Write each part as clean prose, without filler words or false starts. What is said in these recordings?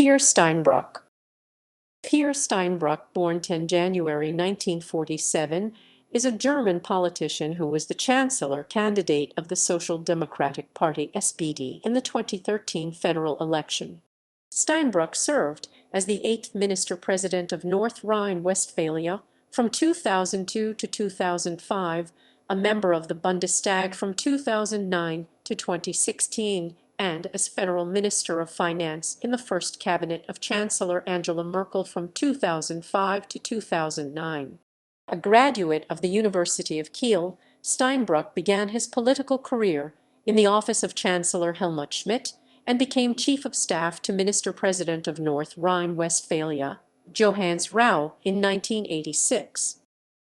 Peer Steinbrück. Peer Steinbrück, born 10 January 1947, is a German politician who was the Chancellor-candidate of the Social Democratic Party (SPD) in the 2013 federal election. Steinbrück served as the 8th Minister-President of North Rhine-Westphalia from 2002 to 2005, a member of the Bundestag from 2009 to 2016, and as Federal Minister of Finance in the first cabinet of Chancellor Angela Merkel from 2005 to 2009. A graduate of the University of Kiel, Steinbrück began his political career in the office of Chancellor Helmut Schmidt and became Chief of Staff to Minister-President of North Rhine-Westphalia, Johannes Rau, in 1986.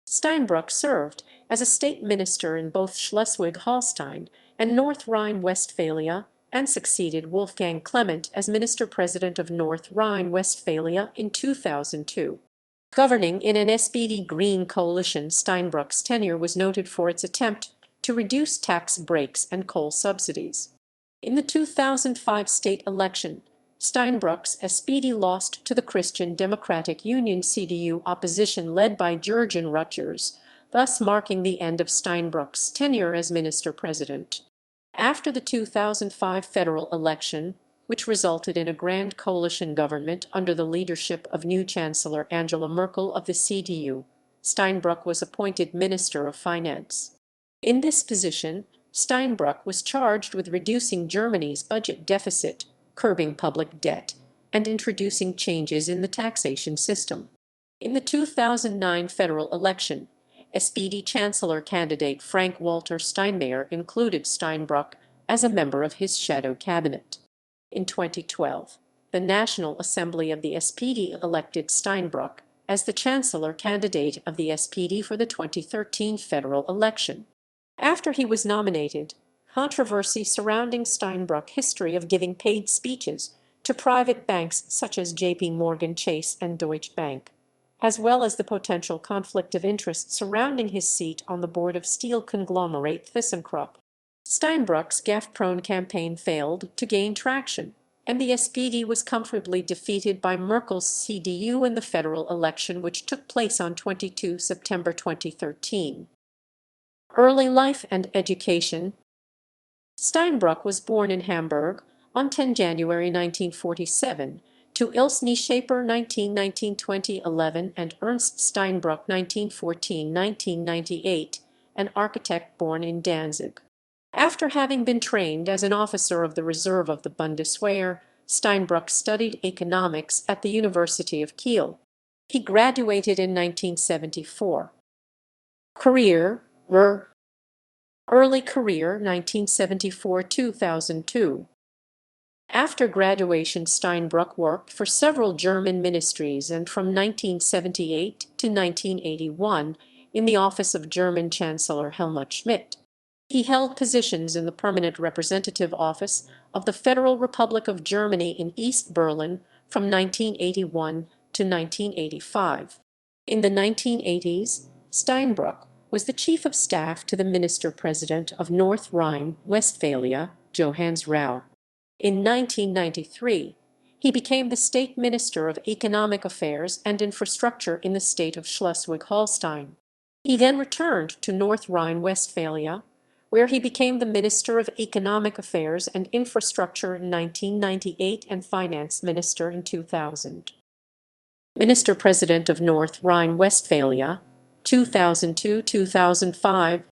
Steinbrück served as a state minister in both Schleswig-Holstein and North Rhine-Westphalia and succeeded Wolfgang Clement as Minister-President of North Rhine-Westphalia in 2002. Governing in an SPD-Green coalition, Steinbrück's tenure was noted for its attempt to reduce tax breaks and coal subsidies. In the 2005 state election, Steinbrück's SPD lost to the Christian Democratic Union CDU opposition led by Jürgen Rüttgers, thus marking the end of Steinbrück's tenure as minister-president. After the 2005 federal election, which resulted in a grand coalition government under the leadership of new Chancellor Angela Merkel of the CDU, Steinbrück was appointed Minister of Finance. In this position, Steinbrück was charged with reducing Germany's budget deficit, curbing public debt, and introducing changes in the taxation system. In the 2009 federal election, SPD Chancellor-candidate Frank-Walter Steinmeier included Steinbrück as a member of his shadow cabinet. In 2012, the National Assembly of the SPD elected Steinbrück as the Chancellor-candidate of the SPD for the 2013 federal election. After he was nominated, controversy surrounding Steinbrück's history of giving paid speeches to private banks such as JP Morgan Chase and Deutsche Bank, as well as the potential conflict of interest surrounding his seat on the board of steel conglomerate ThyssenKrupp. Steinbrück's gaffe-prone campaign failed to gain traction, and the SPD was comfortably defeated by Merkel's CDU in the federal election, which took place on 22 September 2013. Early life and education. Steinbrück was born in Hamburg on 10 January 1947 to Ilse Nieschäper 1919-2011 and Ernst Steinbrück 1914-1998, an architect born in Danzig. After having been trained as an officer of the reserve of the Bundeswehr, Steinbrück studied economics at the University of Kiel. He graduated in 1974. Career. Early career 1974–2002. After graduation, Steinbrück worked for several German ministries and from 1978 to 1981 in the office of German Chancellor Helmut Schmidt. He held positions in the Permanent Representative Office of the Federal Republic of Germany in East Berlin from 1981 to 1985. In the 1980s, Steinbrück was the Chief of Staff to the Minister-President of North Rhine-Westphalia, Johannes Rau. In 1993, he became the State Minister of Economic Affairs and Infrastructure in the state of Schleswig-Holstein. He then returned to North Rhine-Westphalia, where he became the Minister of Economic Affairs and Infrastructure in 1998 and Finance Minister in 2000. Minister-President of North Rhine-Westphalia, 2002–2005.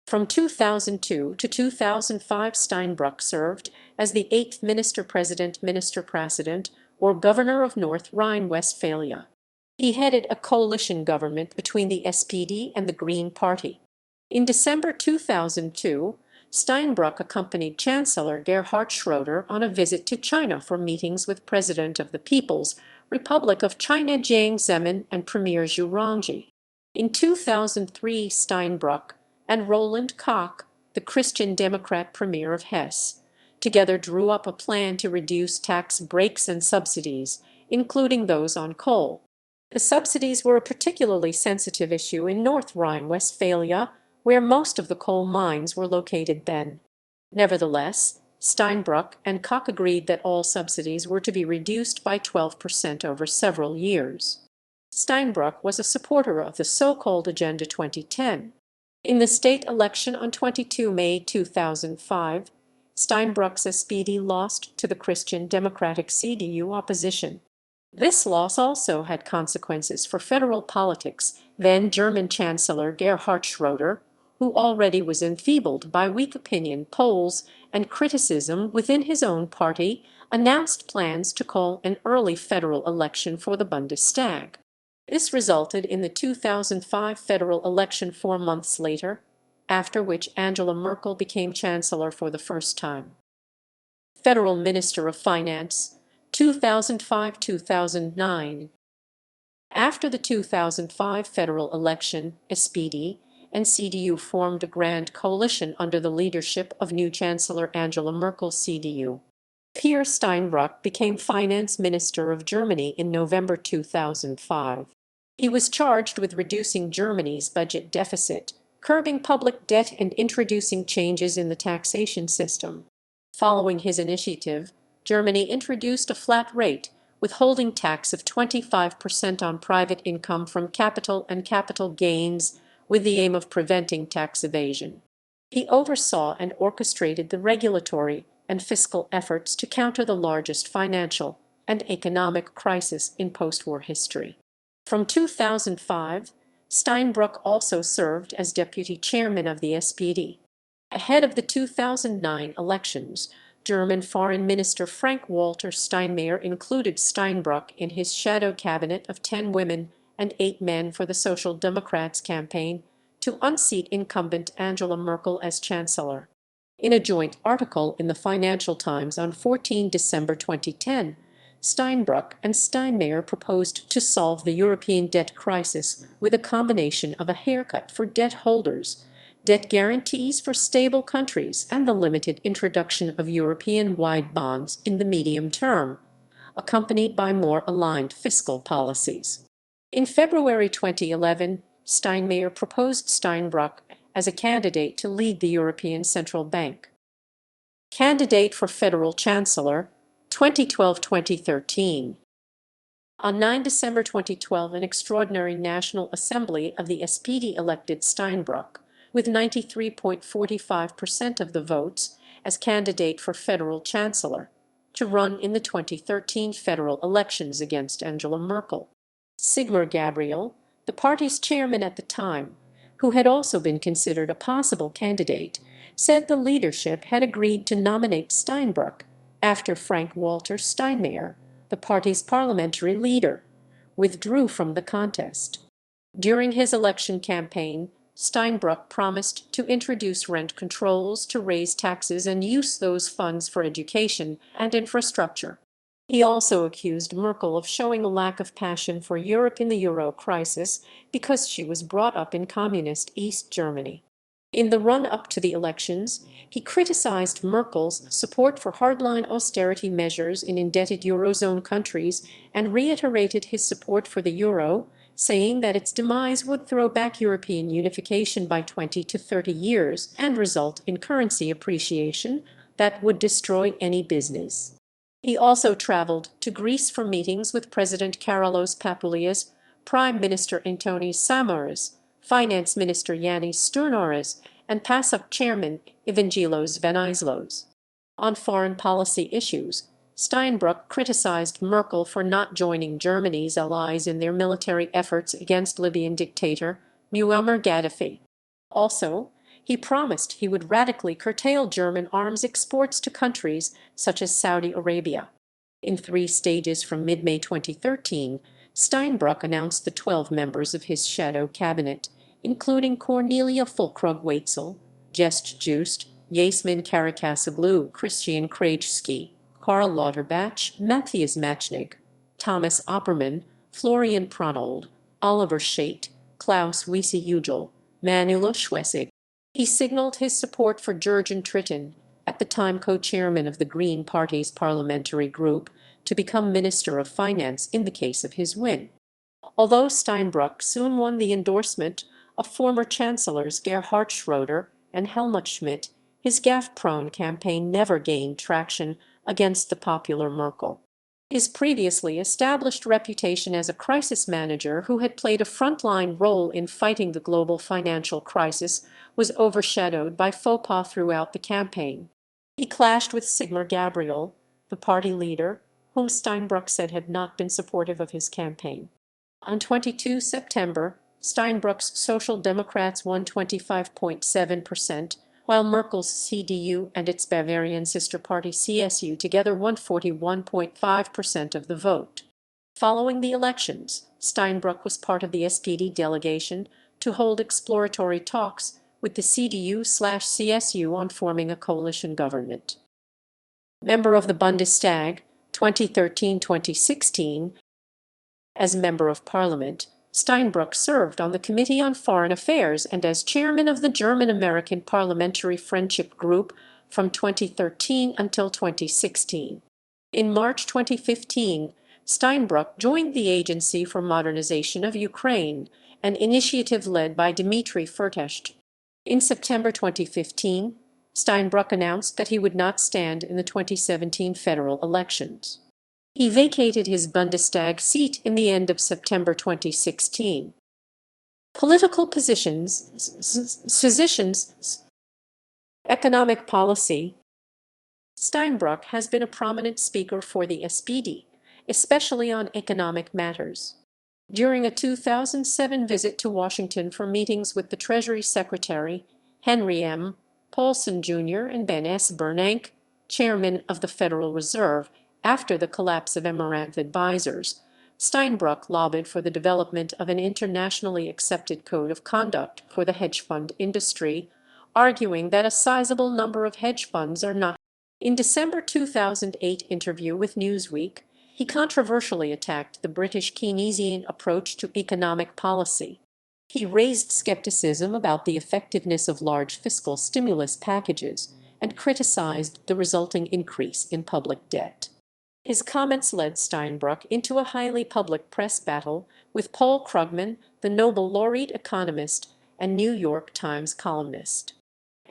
From 2002 to 2005, Steinbrück served as the 8th Minister-President, or Governor of North Rhine-Westphalia. He headed a coalition government between the SPD and the Green Party. In December 2002, Steinbrück accompanied Chancellor Gerhard Schröder on a visit to China for meetings with President of the People's Republic of China Jiang Zemin and Premier Zhu Rongji. In 2003, Steinbrück and Roland Koch, the Christian Democrat Premier of Hesse, together drew up a plan to reduce tax breaks and subsidies, including those on coal. The subsidies were a particularly sensitive issue in North Rhine-Westphalia, where most of the coal mines were located then. Nevertheless, Steinbrück and Koch agreed that all subsidies were to be reduced by 12% over several years. Steinbrück was a supporter of the so-called Agenda 2010. In the state election on 22 May 2005, Steinbrück's SPD lost to the Christian Democratic CDU opposition. This loss also had consequences for federal politics. Then German Chancellor Gerhard Schröder, who already was enfeebled by weak opinion polls and criticism within his own party, announced plans to call an early federal election for the Bundestag. This resulted in the 2005 federal election 4 months later, after which Angela Merkel became chancellor for the first time. Federal Minister of Finance, 2005-2009. After the 2005 federal election, SPD and CDU formed a grand coalition under the leadership of new Chancellor Angela Merkel's CDU. Peer Steinbrück became Finance Minister of Germany in November 2005. He was charged with reducing Germany's budget deficit, curbing public debt, and introducing changes in the taxation system. Following his initiative, Germany introduced a flat rate, withholding tax of 25% on private income from capital and capital gains, with the aim of preventing tax evasion. He oversaw and orchestrated the regulatory and fiscal efforts to counter the largest financial and economic crisis in post-war history. From 2005, Steinbrück also served as deputy chairman of the SPD. Ahead of the 2009 elections, German Foreign Minister Frank-Walter Steinmeier included Steinbrück in his shadow cabinet of 10 women and 8 men for the Social Democrats' campaign to unseat incumbent Angela Merkel as chancellor. In a joint article in the Financial Times on 14 December 2010, Steinbrück and Steinmeier proposed to solve the European debt crisis with a combination of a haircut for debt holders, debt guarantees for stable countries, and the limited introduction of European-wide bonds in the medium term, accompanied by more aligned fiscal policies. In February 2011, Steinmeier proposed Steinbrück as a candidate to lead the European Central Bank. Candidate for Federal Chancellor, 2012-2013. On 9 December 2012, an extraordinary National Assembly of the SPD elected Steinbrück, with 93.45% of the votes, as candidate for federal chancellor, to run in the 2013 federal elections against Angela Merkel. Sigmar Gabriel, the party's chairman at the time, who had also been considered a possible candidate, said the leadership had agreed to nominate Steinbrück after Frank-Walter Steinmeier, the party's parliamentary leader, withdrew from the contest. During his election campaign, Steinbrück promised to introduce rent controls to raise taxes and use those funds for education and infrastructure. He also accused Merkel of showing a lack of passion for Europe in the euro crisis because she was brought up in communist East Germany. In the run-up to the elections, he criticized Merkel's support for hardline austerity measures in indebted Eurozone countries and reiterated his support for the euro, saying that its demise would throw back European unification by 20 to 30 years and result in currency appreciation that would destroy any business. He also traveled to Greece for meetings with President Kyrilos Papoulias, Prime Minister Antonis Samaras, Finance Minister Yannis Stournaras, and PASOK Chairman Evangelos Venizelos. On foreign policy issues, Steinbrück criticized Merkel for not joining Germany's allies in their military efforts against Libyan dictator Muammar Gaddafi. Also, he promised he would radically curtail German arms exports to countries such as Saudi Arabia. In 3 stages from mid-May 2013, Steinbrück announced the 12 members of his shadow cabinet, including Cornelia Fulkrug-Weitzel, Jest Just, Yasmin Karakasoglu, Christian Krajewski, Karl Lauterbach, Matthias Machnik, Thomas Oppermann, Florian Pronold, Oliver Scheidt, Klaus Wiese-Ugel, Manuela Schwesig. He signaled his support for Jürgen Trittin, at the time co-chairman of the Green Party's parliamentary group, to become Minister of Finance in the case of his win. Although Steinbrück soon won the endorsement of former Chancellors Gerhard Schröder and Helmut Schmidt, His gaffe-prone campaign never gained traction against the popular Merkel. His previously established reputation as a crisis manager who had played a frontline role in fighting the global financial crisis was overshadowed by faux pas throughout the campaign. He clashed with Sigmar Gabriel, the party leader, whom Steinbrück said had not been supportive of his campaign. On 22 September, Steinbrück's Social Democrats won 25.7%, while Merkel's CDU and its Bavarian sister party CSU together won 41.5% of the vote. Following the elections, Steinbrück was part of the SPD delegation to hold exploratory talks with the CDU/CSU on forming a coalition government. Member of the Bundestag, 2013-2016, as Member of Parliament, Steinbrück served on the Committee on Foreign Affairs and as chairman of the German-American Parliamentary Friendship Group from 2013 until 2016. In March 2015, Steinbrück joined the Agency for Modernization of Ukraine, an initiative led by Dmitry Firtash. In September 2015, Steinbrück announced that he would not stand in the 2017 federal elections. He vacated his Bundestag seat in the end of September 2016. Political positions, economic policy. Steinbrück has been a prominent speaker for the SPD, especially on economic matters. During a 2007 visit to Washington for meetings with the Treasury Secretary, Henry M. Paulson Jr. and Ben S. Bernanke, chairman of the Federal Reserve, after the collapse of Amaranth Advisors, Steinbrück lobbied for the development of an internationally accepted code of conduct for the hedge fund industry, arguing that a sizable number of hedge funds are not. In December 2008 interview with Newsweek, he controversially attacked the British Keynesian approach to economic policy. He raised skepticism about the effectiveness of large fiscal stimulus packages and criticized the resulting increase in public debt. His comments led Steinbrück into a highly public press battle with Paul Krugman, the Nobel laureate economist and New York Times columnist.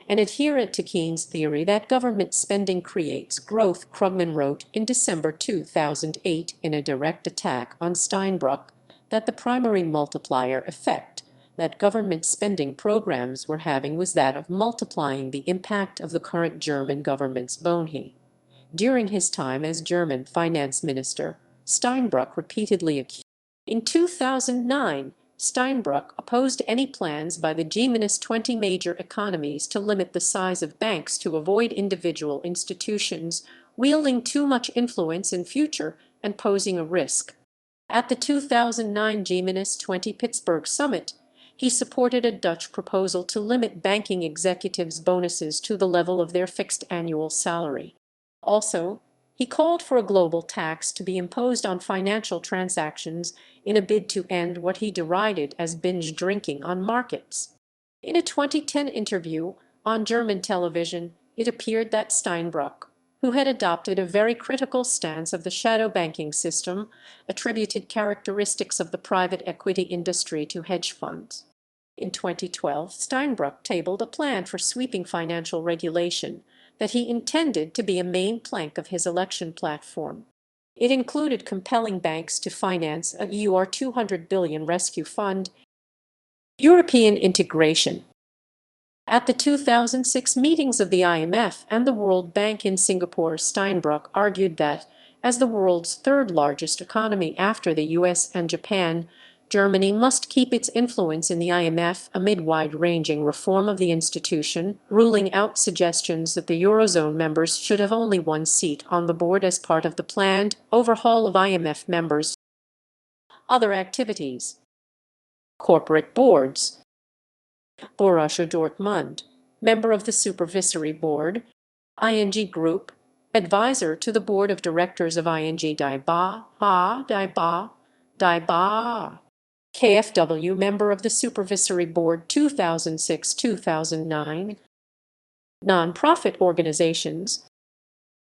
An adherent to Keynes' theory that government spending creates growth, Krugman wrote in December 2008 in a direct attack on Steinbrück that the primary multiplier effect that government spending programs were having was that of multiplying the impact of the current German government's boni. During his time as German finance minister, Steinbrück repeatedly accused. In 2009, Steinbrück opposed any plans by the G-20 major economies to limit the size of banks to avoid individual institutions wielding too much influence in future and posing a risk. At the 2009 G-20 Pittsburgh summit, he supported a Dutch proposal to limit banking executives' bonuses to the level of their fixed annual salary. Also, he called for a global tax to be imposed on financial transactions in a bid to end what he derided as binge drinking on markets. In a 2010 interview on German television, it appeared that Steinbrück, who had adopted a very critical stance of the shadow banking system, attributed characteristics of the private equity industry to hedge funds. In 2012, Steinbrück tabled a plan for sweeping financial regulation that he intended to be a main plank of his election platform. It included compelling banks to finance a EUR 200 billion rescue fund. European integration. At the 2006 meetings of the IMF and the World Bank in Singapore, Steinbrück argued that, as the world's third-largest economy after the US and Japan, Germany must keep its influence in the IMF amid wide-ranging reform of the institution, ruling out suggestions that the Eurozone members should have only one seat on the board as part of the planned overhaul of IMF members. Other activities. Corporate boards. Borussia Dortmund, member of the Supervisory Board. ING Group, advisor to the Board of Directors of ING DiBa. KfW, member of the Supervisory Board 2006-2009. Nonprofit organizations.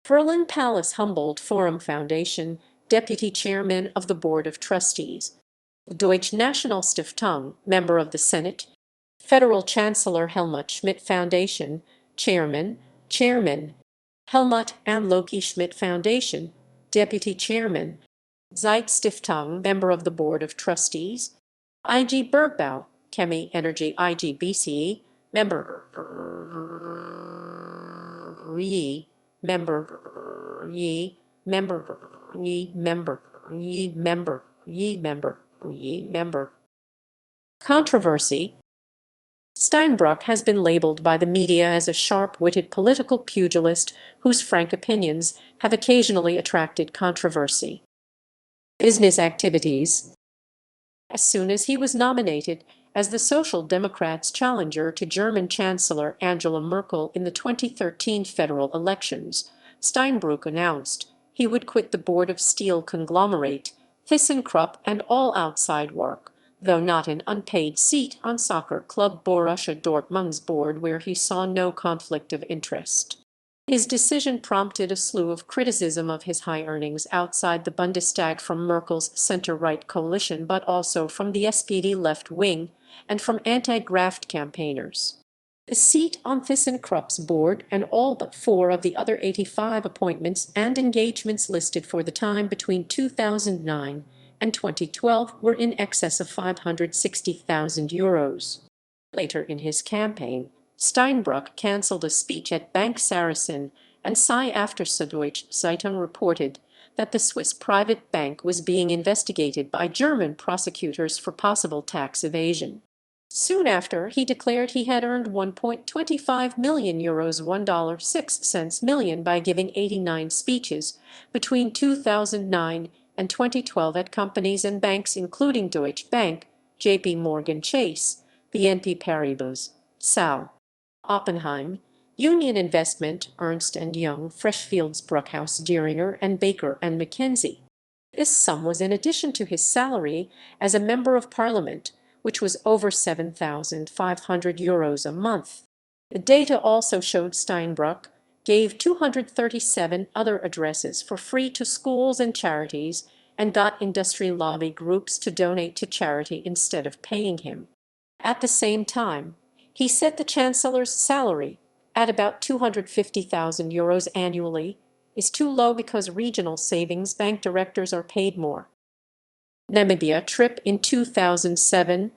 Berlin Palace Humboldt Forum Foundation, deputy chairman of the Board of Trustees. Deutsche Nationalstiftung, member of the Senate. Federal Chancellor Helmut Schmidt Foundation, Chairman, Chairman, Helmut and Loki Schmidt Foundation, Deputy Chairman, Zeitstiftung, Member of the Board of Trustees, IG Bergbau, Chemie Energy IGBC, Member Ye, Member Ye, Member Ye, Member Ye, Member Ye, Member Ye, Member. Controversy. Steinbrück has been labeled by the media as a sharp-witted political pugilist whose frank opinions have occasionally attracted controversy. Business activities. As soon as he was nominated as the Social Democrats' challenger to German Chancellor Angela Merkel in the 2013 federal elections, Steinbrück announced he would quit the board of steel conglomerate ThyssenKrupp and all outside work, though not an unpaid seat on soccer club Borussia Dortmund's board where he saw no conflict of interest. His decision prompted a slew of criticism of his high earnings outside the Bundestag from Merkel's center-right coalition, but also from the SPD left wing and from anti-graft campaigners. The seat on ThyssenKrupp's board and all but 4 of the other 85 appointments and engagements listed for the time between 2009 and 2012 were in excess of €560,000. Later in his campaign, Steinbrück cancelled a speech at Bank Sarasin, and after Süddeutsche Zeitung reported that the Swiss private bank was being investigated by German prosecutors for possible tax evasion. Soon after, he declared he had earned €1.25 million, $1.06 million, by giving 89 speeches between 2009 and 2012 at companies and banks including Deutsche Bank, JP Morgan Chase, BNP Paribas, Sau, Oppenheim, Union Investment, Ernst & Young, Freshfields Bruckhaus Dieringer, and Baker & McKenzie. This sum was in addition to his salary as a member of parliament, which was over €7,500 a month. The data also showed Steinbrück gave 237 other addresses for free to schools and charities and got industry lobby groups to donate to charity instead of paying him. At the same time, he set the Chancellor's salary at about €250,000 annually is too low because regional savings bank directors are paid more. Namibia trip in 2007.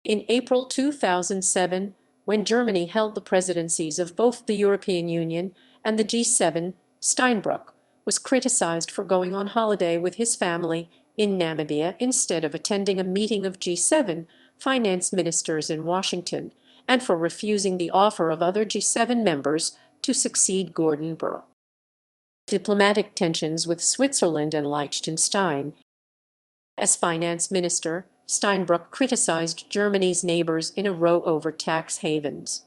In April 2007, when Germany held the presidencies of both the European Union and the G7, Steinbrück was criticized for going on holiday with his family in Namibia instead of attending a meeting of G7 finance ministers in Washington, and for refusing the offer of other G7 members to succeed Gordon Brown. Diplomatic tensions with Switzerland and Liechtenstein. As finance minister, Steinbrück criticized Germany's neighbors in a row over tax havens.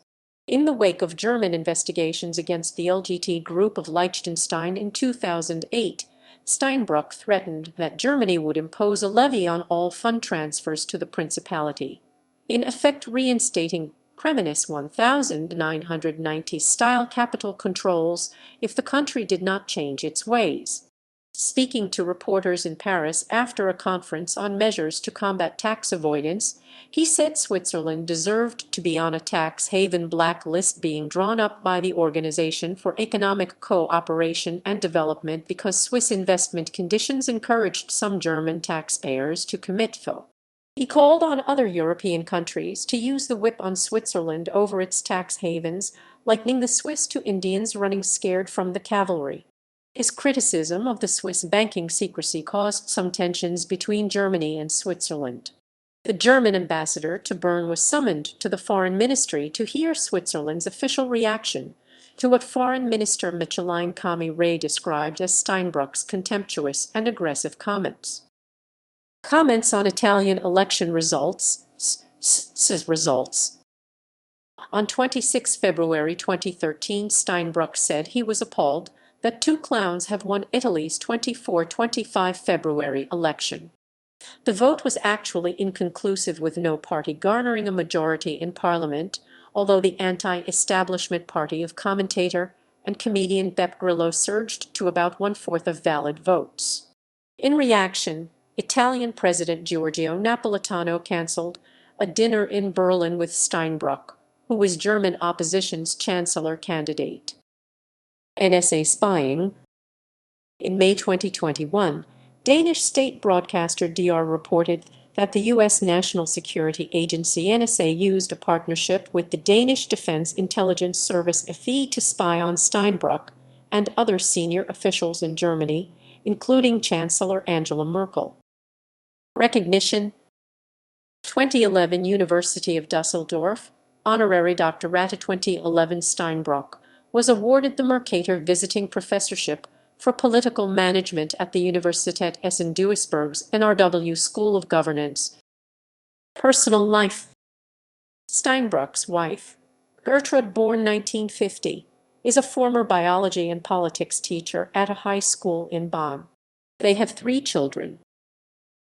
In the wake of German investigations against the LGT group of Liechtenstein in 2008, Steinbrück threatened that Germany would impose a levy on all fund transfers to the principality, in effect reinstating Kremlin's 1990-style capital controls if the country did not change its ways. Speaking to reporters in Paris after a conference on measures to combat tax avoidance, he said Switzerland deserved to be on a tax haven blacklist being drawn up by the Organization for Economic Cooperation and Development because Swiss investment conditions encouraged some German taxpayers to commit fraud. He called on other European countries to use the whip on Switzerland over its tax havens, likening the Swiss to Indians running scared from the cavalry. His criticism of the Swiss banking secrecy caused some tensions between Germany and Switzerland. The German ambassador to Bern was summoned to the Foreign Ministry to hear Switzerland's official reaction to what Foreign Minister Micheline Kami-Ray described as Steinbrück's contemptuous and aggressive comments. Comments on Italian election results. On 26 February 2013, Steinbrück said he was appalled that 2 clowns have won Italy's 24-25 February election. The vote was actually inconclusive, with no party garnering a majority in parliament, although the anti-establishment party of commentator and comedian Beppe Grillo surged to about 1/4 of valid votes. In reaction, Italian President Giorgio Napolitano cancelled a dinner in Berlin with Steinbrück, who was German opposition's chancellor candidate. NSA spying. In May 2021, Danish state broadcaster DR reported that the U.S. National Security Agency NSA used a partnership with the Danish Defense Intelligence Service FE to spy on Steinbrück and other senior officials in Germany, including Chancellor Angela Merkel. Recognition. 2011 University of Dusseldorf, honorary doctorate. 2011 Steinbrück was awarded the Mercator Visiting Professorship for Political Management at the Universität Essen-Duisburg's NRW School of Governance. Personal life. Steinbrück's wife, Gertrude, born 1950, is a former biology and politics teacher at a high school in Bonn. They have 3 children.